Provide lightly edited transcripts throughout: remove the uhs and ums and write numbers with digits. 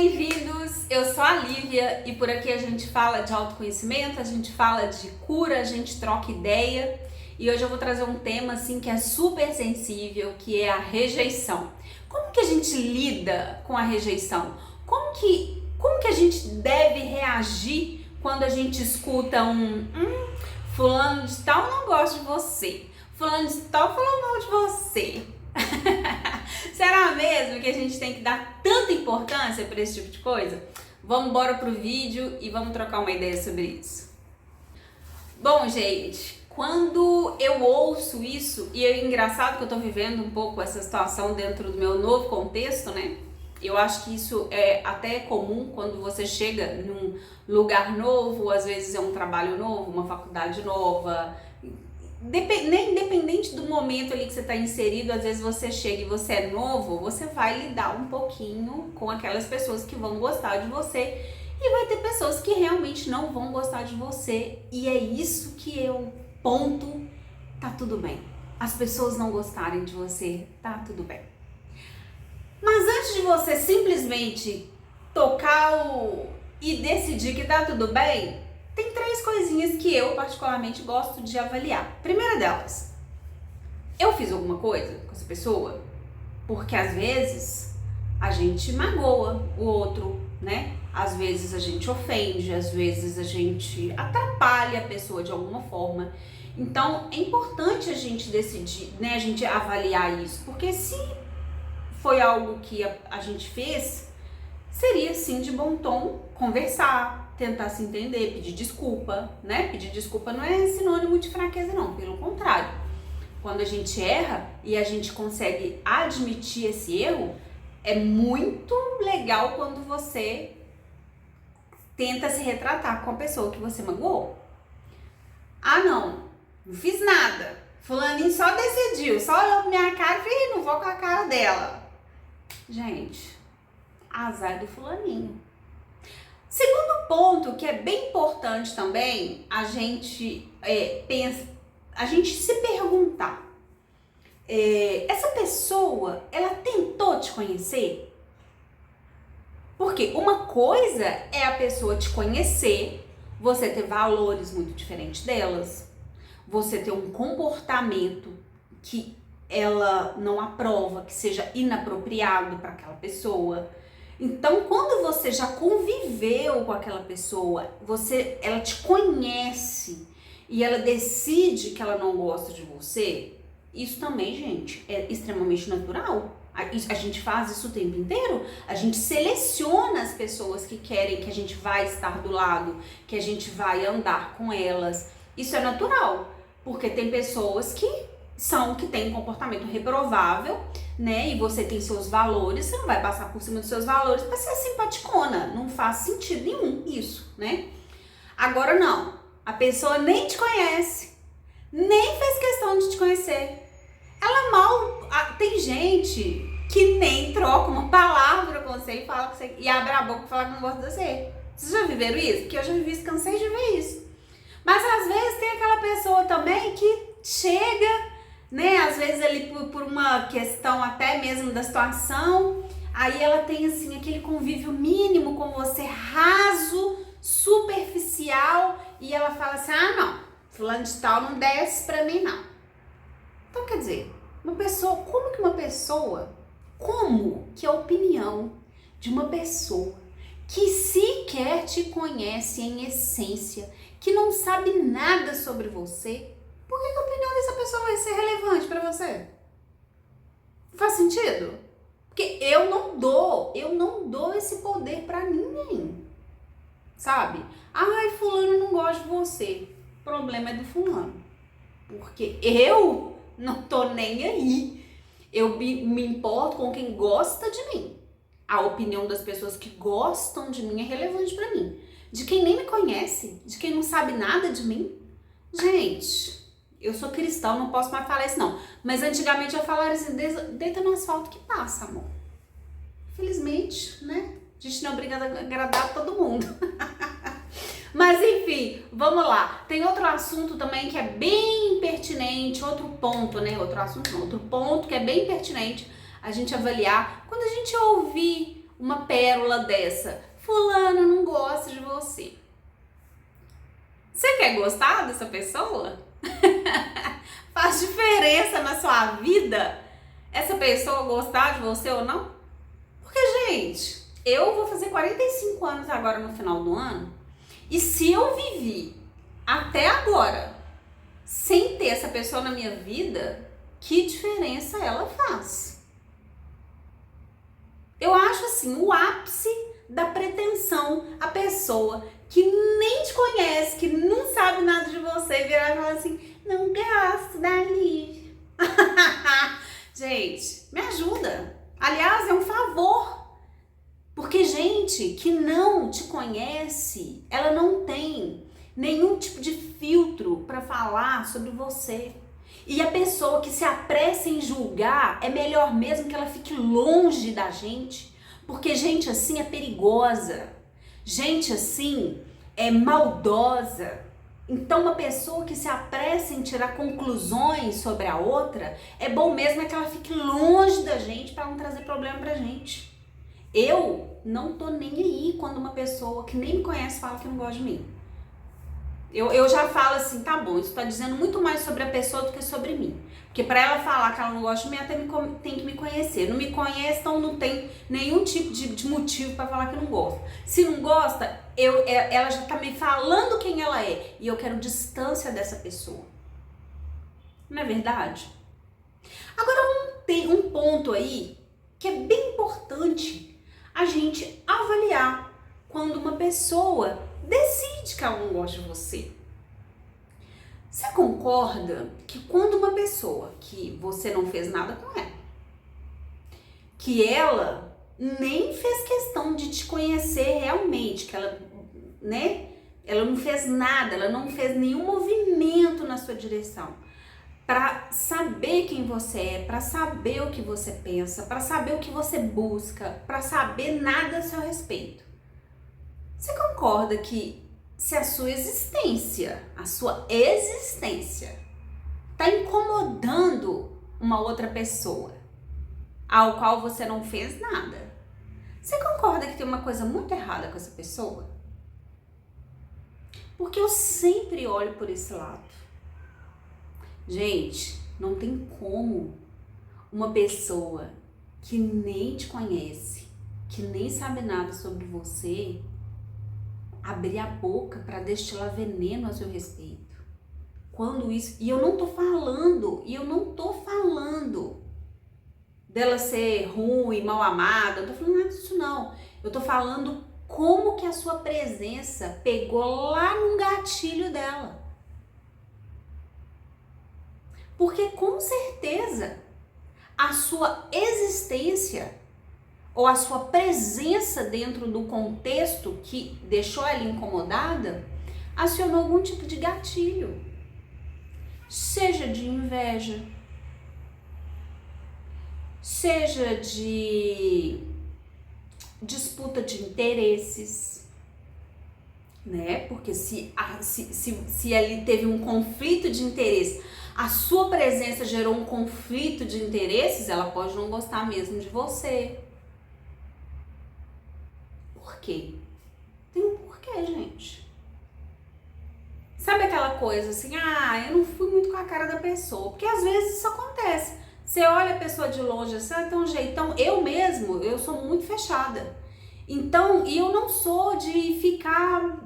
bem-vindos! Eu sou a Lívia e por aqui a gente fala de autoconhecimento, a gente fala de cura, a gente troca ideia e hoje eu vou trazer um tema assim que é super sensível, que é a rejeição. Como que a gente lida com a rejeição? Como que a gente deve reagir quando a gente escuta fulano de tal não gosta de você, fulano de tal falou mal de você? Será mesmo que a gente tem que dar tanta importância para esse tipo de coisa? Vamos embora pro vídeo e vamos trocar uma ideia sobre isso. Bom, gente, quando eu ouço isso, e é engraçado que eu tô vivendo um pouco essa situação dentro do meu novo contexto, né? Eu acho que isso é até comum quando você chega num lugar novo, às vezes é um trabalho novo, uma faculdade nova. Independente do momento ali que você está inserido, às vezes você chega e você é novo, você vai lidar um pouquinho com aquelas pessoas que vão gostar de você e vai ter pessoas que realmente não vão gostar de você, e é isso que eu ponto, tá tudo bem. As pessoas não gostarem de você, tá tudo bem. Mas antes de você simplesmente e decidir que tá tudo bem, tem três coisinhas que eu particularmente gosto de avaliar. Primeira delas, eu fiz alguma coisa com essa pessoa? Porque às vezes a gente magoa o outro, né? Às vezes a gente ofende, às vezes a gente atrapalha a pessoa de alguma forma. Então é importante a gente decidir, né? A gente avaliar isso, porque se foi algo que a gente fez, seria sim de bom tom conversar, tentar se entender, pedir desculpa, né? Pedir desculpa não é sinônimo de fraqueza não, pelo contrário. Quando a gente erra e a gente consegue admitir esse erro, é muito legal quando você tenta se retratar com a pessoa que você magoou. Ah, não fiz nada. Fulaninho só decidiu, só olhou pra minha cara e falei, não vou com a cara dela. Gente, azar do fulaninho. Segundo ponto, que é bem importante também, a gente se perguntar, essa pessoa, ela tentou te conhecer? Porque uma coisa é a pessoa te conhecer, você ter valores muito diferentes delas, você ter um comportamento que ela não aprova, que seja inapropriado para aquela pessoa. Então, quando você já conviveu com aquela pessoa, ela te conhece e ela decide que ela não gosta de você, isso também, gente, é extremamente natural. A gente faz isso o tempo inteiro, a gente seleciona as pessoas que querem que a gente vai estar do lado, que a gente vai andar com elas. Isso é natural, porque tem pessoas que têm um comportamento reprovável, né? E você tem seus valores, você não vai passar por cima dos seus valores pra ser simpaticona. Não faz sentido nenhum isso, né? Agora não, a pessoa nem te conhece, nem fez questão de te conhecer. Ela tem gente que nem troca uma palavra com você e fala com você, e abre a boca e fala que não gosta de você. Vocês já viveram isso? Porque eu já vivi isso, cansei de ver isso. Mas às vezes tem aquela pessoa também que chega, né, às vezes ali por uma questão até mesmo da situação, aí ela tem assim aquele convívio mínimo com você, raso, superficial, e ela fala assim, ah não, fulano de tal não desce pra mim não. Então quer dizer, como que a opinião de uma pessoa que sequer te conhece em essência, que não sabe nada sobre você, por que a opinião dessa pessoa vai ser relevante pra você? Faz sentido? Porque eu não dou esse poder pra ninguém, sabe? Ai, fulano não gosta de você. O problema é do fulano. Porque eu não tô nem aí. Eu me importo com quem gosta de mim. A opinião das pessoas que gostam de mim é relevante pra mim. De quem nem me conhece, de quem não sabe nada de mim. Gente, eu sou cristã, não posso mais falar isso não. Mas antigamente eu falava assim, deita no asfalto que passa, amor. Infelizmente, né? A gente não é obrigada a agradar todo mundo. Mas enfim, vamos lá. Tem outro assunto também que é bem pertinente, outro ponto, né? Outro ponto que é bem pertinente a gente avaliar. Quando a gente ouvir uma pérola dessa: fulano não gosta de você. Você quer gostar dessa pessoa? Faz diferença na sua vida essa pessoa gostar de você ou não? Porque, gente, eu vou fazer 45 anos agora no final do ano, e se eu vivi até agora sem ter essa pessoa na minha vida, que diferença ela faz? Eu acho assim, o ápice da pretensão, a pessoa que nem te conhece, que não sabe nada de você, virar e falar assim: não gosto da Lívia. Gente, me ajuda. Aliás, é um favor. Porque gente que não te conhece, ela não tem nenhum tipo de filtro para falar sobre você. E a pessoa que se apressa em julgar, é melhor mesmo que ela fique longe da gente, porque gente assim é perigosa, gente assim é maldosa. Então uma pessoa que se apressa em tirar conclusões sobre a outra, é bom mesmo é que ela fique longe da gente para não trazer problema pra gente. Eu não tô nem aí quando uma pessoa que nem me conhece fala que não gosta de mim. Eu já falo assim: tá bom, isso tá dizendo muito mais sobre a pessoa do que sobre mim. Porque pra ela falar que ela não gosta de mim, ela tem que me conhecer. Não me conhece, então não tem nenhum tipo de motivo pra falar que não gosta. Se não gosta, ela já tá me falando quem ela é. E eu quero distância dessa pessoa. Não é verdade? Agora, tem um ponto aí que é bem importante a gente avaliar quando uma pessoa decide que ela não gosta de você. Você concorda que quando uma pessoa que você não fez nada com ela, que ela nem fez questão de te conhecer realmente, que ela, né, ela não fez nada, ela não fez nenhum movimento na sua direção para saber quem você é, para saber o que você pensa, para saber o que você busca, para saber nada a seu respeito. Você concorda que se a sua existência está incomodando uma outra pessoa ao qual você não fez nada, você concorda que tem uma coisa muito errada com essa pessoa? Porque eu sempre olho por esse lado. Gente, não tem como uma pessoa que nem te conhece, que nem sabe nada sobre você, abrir a boca para destilar veneno a seu respeito. Quando isso, e eu não tô falando dela ser ruim, mal amada, eu tô falando nada disso não. Eu tô falando como que a sua presença pegou lá num gatilho dela. Porque com certeza a sua existência ou a sua presença dentro do contexto que deixou ela incomodada acionou algum tipo de gatilho, seja de inveja, seja de disputa de interesses, né? Porque se ali teve um conflito de interesse, a sua presença gerou um conflito de interesses, ela pode não gostar mesmo de você. Por quê? Tem um porquê, gente. Sabe aquela coisa assim, eu não fui muito com a cara da pessoa, porque às vezes isso acontece. Você olha a pessoa de longe, assim, tem um jeitão, eu sou muito fechada. Então, e eu não sou de ficar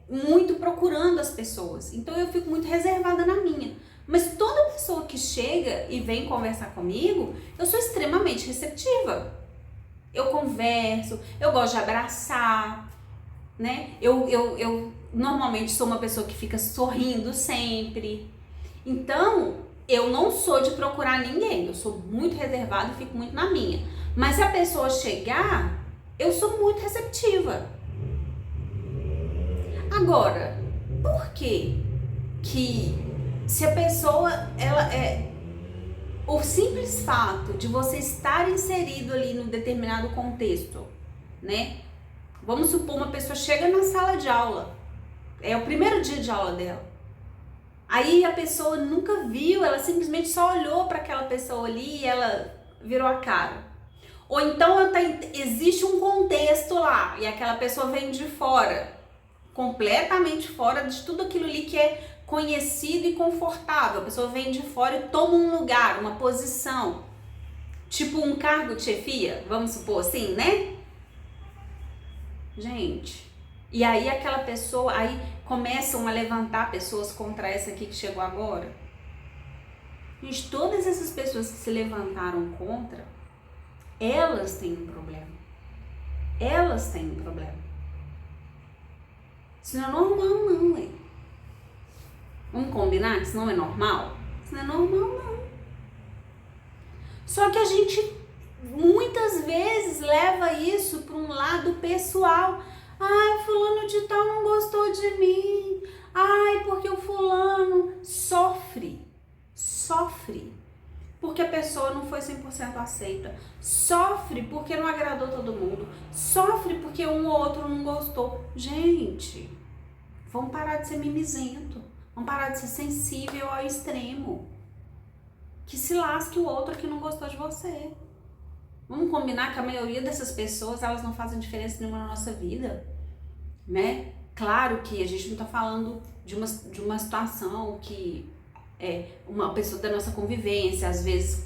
muito procurando as pessoas. Então eu fico muito reservada na minha. Mas toda pessoa que chega e vem conversar comigo, eu sou extremamente receptiva. Eu converso, eu gosto de abraçar, né? Eu normalmente sou uma pessoa que fica sorrindo sempre. Então, eu não sou de procurar ninguém. Eu sou muito reservada e fico muito na minha. Mas se a pessoa chegar, eu sou muito receptiva. Agora, por que se a pessoa, o simples fato de você estar inserido ali num determinado contexto, né? Vamos supor, uma pessoa chega na sala de aula, é o primeiro dia de aula dela. Aí a pessoa nunca viu, ela simplesmente só olhou para aquela pessoa ali e ela virou a cara. Ou então existe um contexto lá e aquela pessoa vem de fora, completamente fora de tudo aquilo ali que é conhecido e confortável. A pessoa vem de fora e toma um lugar, uma posição, tipo um cargo de chefia, vamos supor assim, né? Gente, e aí aquela pessoa, aí começam a levantar pessoas contra essa aqui que chegou agora. Gente, todas essas pessoas que se levantaram contra, elas têm um problema. Elas têm um problema. Isso não é normal não, hein? Vamos combinar que isso não é normal? Isso não é normal não. Só que a gente muitas vezes leva isso para um lado pessoal. Ai, fulano de tal não gostou de mim. Ai, porque o fulano sofre. Porque a pessoa não foi 100% aceita. Sofre porque não agradou todo mundo. Sofre porque um ou outro não gostou. Gente, vamos parar de ser mimizento. Vamos parar de ser sensível ao extremo. Que se lasque o outro que não gostou de você. Vamos combinar que a maioria dessas pessoas, elas não fazem diferença nenhuma na nossa vida, né? Claro que a gente não tá falando de uma situação que uma pessoa da nossa convivência, às vezes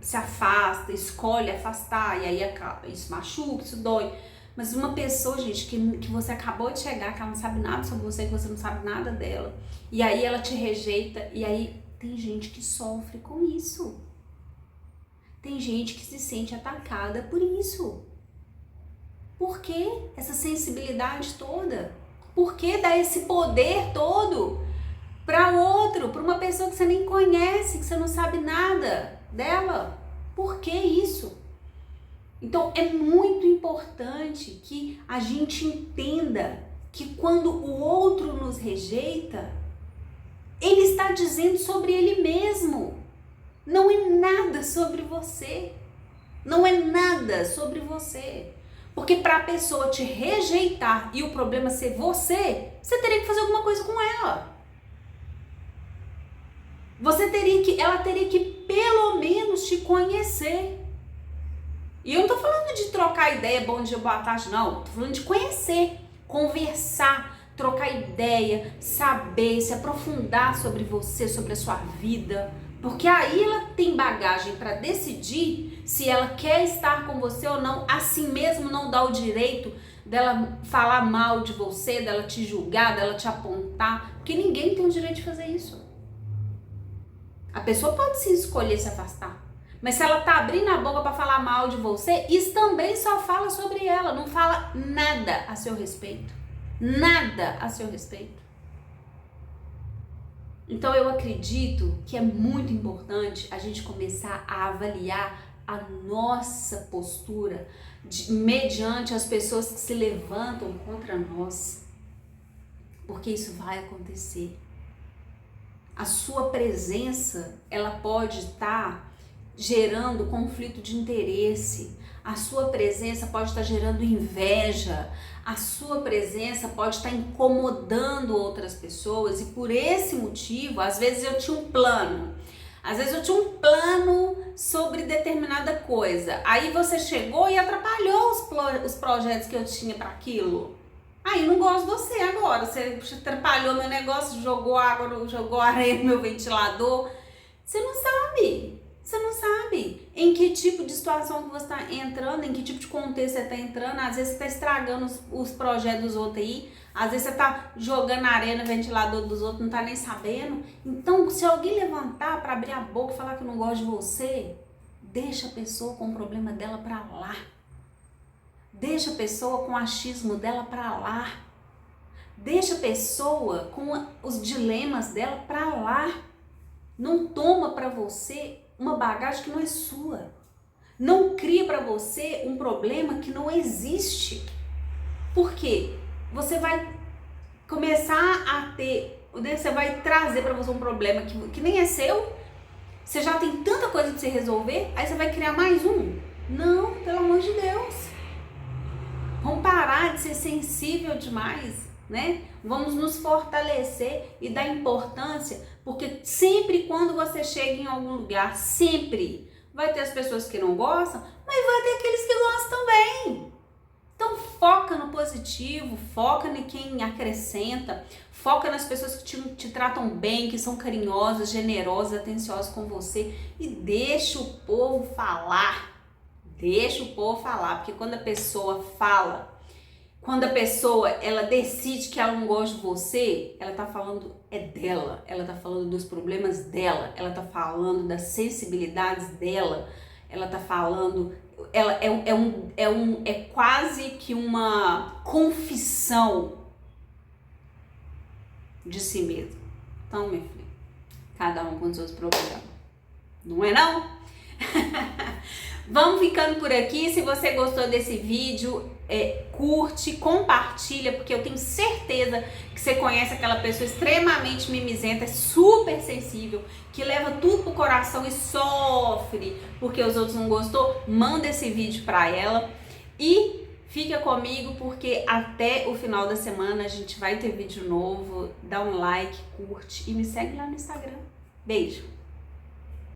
se afasta, escolhe afastar, e aí isso machuca, isso dói. Mas uma pessoa, gente, que você acabou de chegar, que ela não sabe nada sobre você, que você não sabe nada dela, e aí ela te rejeita, e aí tem gente que sofre com isso. Tem gente que se sente atacada por isso. Por que essa sensibilidade toda? Por que dar esse poder todo para outro, para uma pessoa que você nem conhece, que você não sabe nada dela? Por que isso? Então é muito importante que a gente entenda que quando o outro nos rejeita, ele está dizendo sobre ele mesmo. Não é nada sobre você. Não é nada sobre você. Porque para a pessoa te rejeitar e o problema ser você, você teria que fazer alguma coisa com ela. Ela teria que pelo menos te conhecer. E eu não tô falando de trocar ideia, bom dia, boa tarde, não. Tô falando de conhecer, conversar, trocar ideia, saber, se aprofundar sobre você, sobre a sua vida. Porque aí ela tem bagagem para decidir se ela quer estar com você ou não. Assim mesmo não dá o direito dela falar mal de você, dela te julgar, dela te apontar. Porque ninguém tem o direito de fazer isso. A pessoa pode sim escolher se afastar. Mas se ela tá abrindo a boca para falar mal de você, isso também só fala sobre ela. Não fala nada a seu respeito. Nada a seu respeito. Então eu acredito que é muito importante a gente começar a avaliar a nossa postura mediante as pessoas que se levantam contra nós. Porque isso vai acontecer. A sua presença, ela pode estar gerando conflito de interesse. A sua presença pode estar gerando inveja. A sua presença pode estar incomodando outras pessoas e por esse motivo, às vezes eu tinha um plano. Às vezes eu tinha um plano sobre determinada coisa. Aí você chegou e atrapalhou os projetos que eu tinha para aquilo. Aí não gosto de você agora. Você atrapalhou meu negócio, jogou água, jogou areia no meu ventilador. Você não sabe. Você não sabe em que tipo de situação que você está entrando, em que tipo de contexto você está entrando. Às vezes você está estragando os projetos dos outros aí. Às vezes você está jogando areia no ventilador dos outros, não está nem sabendo. Então, se alguém levantar para abrir a boca e falar que não gosta de você, deixa a pessoa com o problema dela para lá. Deixa a pessoa com o achismo dela para lá. Deixa a pessoa com os dilemas dela para lá. Não toma para você uma bagagem que não é sua. Não cria para você um problema que não existe. Por quê? Você vai começar a ter, você vai trazer para você um problema que nem é seu. Você já tem tanta coisa para você resolver, aí você vai criar mais um? Não, pelo amor de Deus. Vamos parar de ser sensível demais, né? Vamos nos fortalecer e dar importância, porque sempre quando você chega em algum lugar, sempre vai ter as pessoas que não gostam, mas mas vai ter aqueles que gostam também. Então foca no positivo, foca em quem acrescenta, foca nas pessoas que te tratam bem, que são carinhosas, generosas, atenciosas com você e deixa o povo falar. Deixa o povo falar, porque quando a pessoa fala, quando a pessoa ela decide que ela não gosta de você, ela tá falando dela, ela tá falando dos problemas dela, ela tá falando das sensibilidades dela, ela tá falando, ela é quase que uma confissão de si mesmo. Então, meu filho, cada um com os seus problemas, não é não? Vamos ficando por aqui. Se você gostou desse vídeo, curte, compartilha, porque eu tenho certeza que você conhece aquela pessoa extremamente mimizenta, super sensível, que leva tudo pro coração e sofre porque os outros não gostou. Manda esse vídeo pra ela e fica comigo, porque até o final da semana a gente vai ter vídeo novo. Dá um like, curte e me segue lá no Instagram. Beijo!